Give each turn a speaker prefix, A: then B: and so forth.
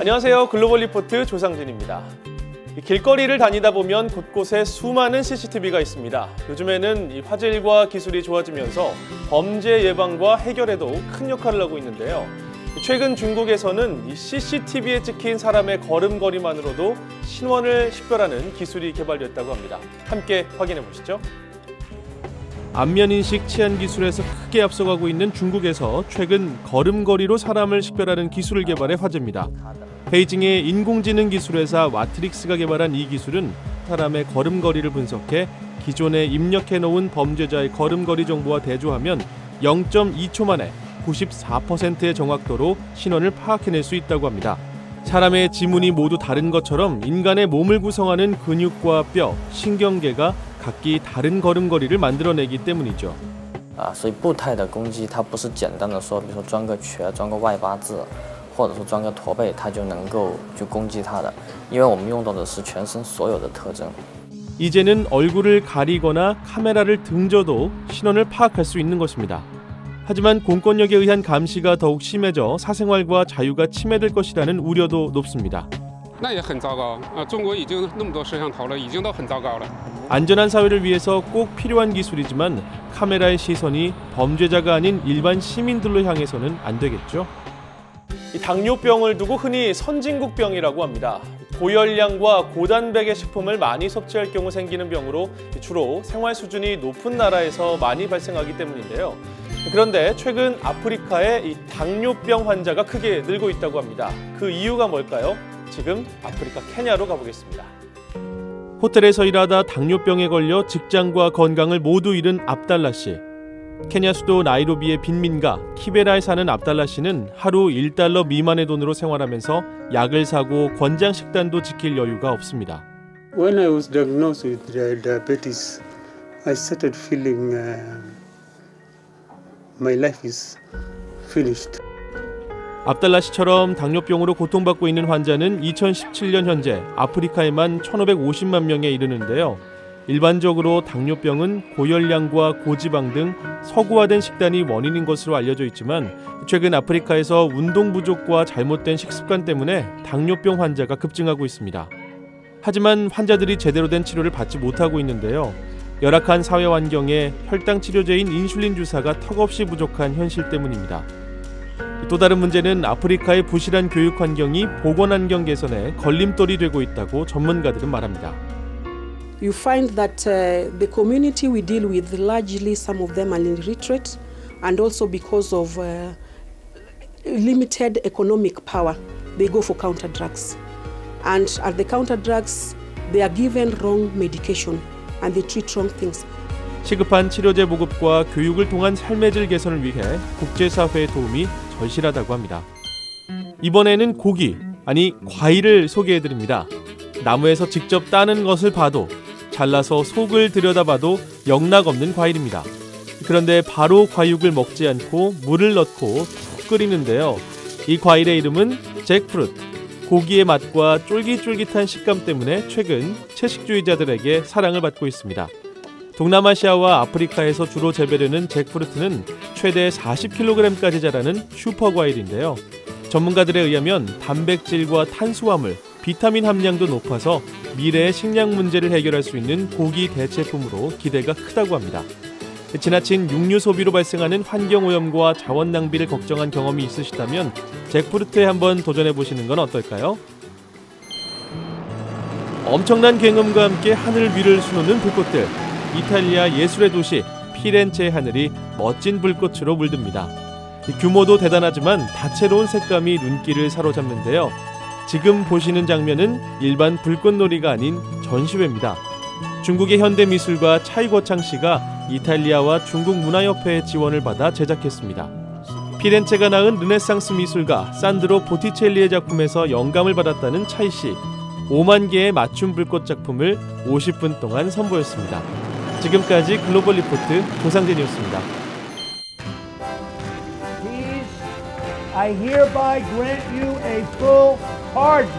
A: 안녕하세요. 글로벌 리포트 조상진입니다. 길거리를 다니다 보면 곳곳에 수많은 CCTV가 있습니다. 요즘에는 이 화질과 기술이 좋아지면서 범죄 예방과 해결에도 큰 역할을 하고 있는데요. 최근 중국에서는 이 CCTV에 찍힌 사람의 걸음걸이만으로도 신원을 식별하는 기술이 개발됐다고 합니다. 함께 확인해 보시죠. 안면인식 치안 기술에서 크게 앞서가고 있는 중국에서 최근 걸음걸이로 사람을 식별하는 기술을 개발해 화제입니다. 베이징의 인공지능 기술 회사 와트릭스가 개발한 이 기술은 사람의 걸음걸이를 분석해 기존에 입력해 놓은 범죄자의 걸음걸이 정보와 대조하면 0.2초 만에 94%의 정확도로 신원을 파악해낼 수 있다고 합니다. 사람의 지문이 모두 다른 것처럼 인간의 몸을 구성하는 근육과 뼈, 신경계가 각기 다른 걸음걸이를 만들어내기 때문이죠.
B: 所以步态的攻击它不是简单的说，比如说装个瘸、装个外八字，或者说装个驼背，它就能够去攻击它的，因为我们用到的是全身所有的特征。
A: 이제는 얼굴을 가리거나 카메라를 등져도 신원을 파악할 수 있는 것입니다. 하지만 공권력에 의한 감시가 더욱 심해져 사생활과 자유가 침해될 것이라는 우려도 높습니다. 안전한 사회를 위해서 꼭 필요한 기술이지만 카메라의 시선이 범죄자가 아닌 일반 시민들로 향해서는 안 되겠죠. 이 당뇨병을 두고 흔히 선진국병이라고 합니다. 고열량과 고단백의 식품을 많이 섭취할 경우 생기는 병으로 주로 생활 수준이 높은 나라에서 많이 발생하기 때문인데요. 그런데 최근 아프리카에 이 당뇨병 환자가 크게 늘고 있다고 합니다. 그 이유가 뭘까요? 지금 아프리카 케냐로 가보겠습니다. 호텔에서 일하다 당뇨병에 걸려 직장과 건강을 모두 잃은 압달라 씨. 케냐 수도 나이로비의 빈민가 키베라에 사는 압달라 씨는 하루 $1 미만의 돈으로 생활하면서 약을 사고 권장 식단도 지킬 여유가 없습니다.
C: When I was diagnosed with diabetes, I started feeling my life is finished.
A: 압달라 씨처럼 당뇨병으로 고통받고 있는 환자는 2017년 현재 아프리카에만 1,550만 명에 이르는데요. 일반적으로 당뇨병은 고열량과 고지방 등 서구화된 식단이 원인인 것으로 알려져 있지만 최근 아프리카에서 운동 부족과 잘못된 식습관 때문에 당뇨병 환자가 급증하고 있습니다. 하지만 환자들이 제대로 된 치료를 받지 못하고 있는데요. 열악한 사회 환경에 혈당 치료제인 인슐린 주사가 턱없이 부족한 현실 때문입니다. 또 다른 문제는 아프리카의 부실한 교육 환경이 보건 환경 개선에 걸림돌이 되고 있다고 전문가들은 말합니다.
D: You find that the community we deal with, largely some of them are illiterate, and also because of limited economic power, they go for counter drugs. And at the counter drugs, they are given wrong medication, and they treat wrong things.
A: 시급한 치료제 보급과 교육을 통한 삶의 질 개선을 위해 국제사회의 도움이 절실하다고 합니다. 이번에는 고기, 아니 과일을 소개해드립니다. 나무에서 직접 따는 것을 봐도 잘라서 속을 들여다봐도 영락없는 과일입니다. 그런데 바로 과육을 먹지 않고 물을 넣고 푹 끓이는데요. 이 과일의 이름은 잭프루트. 고기의 맛과 쫄깃쫄깃한 식감 때문에 최근 채식주의자들에게 사랑을 받고 있습니다. 동남아시아와 아프리카에서 주로 재배되는 잭프루트는 최대 40kg까지 자라는 슈퍼과일인데요. 전문가들에 의하면 단백질과 탄수화물, 비타민 함량도 높아서 미래의 식량 문제를 해결할 수 있는 고기 대체품으로 기대가 크다고 합니다. 지나친 육류 소비로 발생하는 환경오염과 자원 낭비를 걱정한 경험이 있으시다면 잭프루트에 한번 도전해보시는 건 어떨까요? 엄청난 굉음과 함께 하늘 위를 수놓는 불꽃들. 이탈리아 예술의 도시 피렌체의 하늘이 멋진 불꽃으로 물듭니다. 규모도 대단하지만 다채로운 색감이 눈길을 사로잡는데요. 지금 보시는 장면은 일반 불꽃놀이가 아닌 전시회입니다. 중국의 현대미술가 차이거창 씨가 이탈리아와 중국 문화협회의 지원을 받아 제작했습니다. 피렌체가 낳은 르네상스 미술가 산드로 보티첼리의 작품에서 영감을 받았다는 차이 씨. 5만 개의 맞춤 불꽃 작품을 50분 동안 선보였습니다. 지금까지 글로벌 리포트 조상진이었습니다.
E: I hereby grant you a full pardon.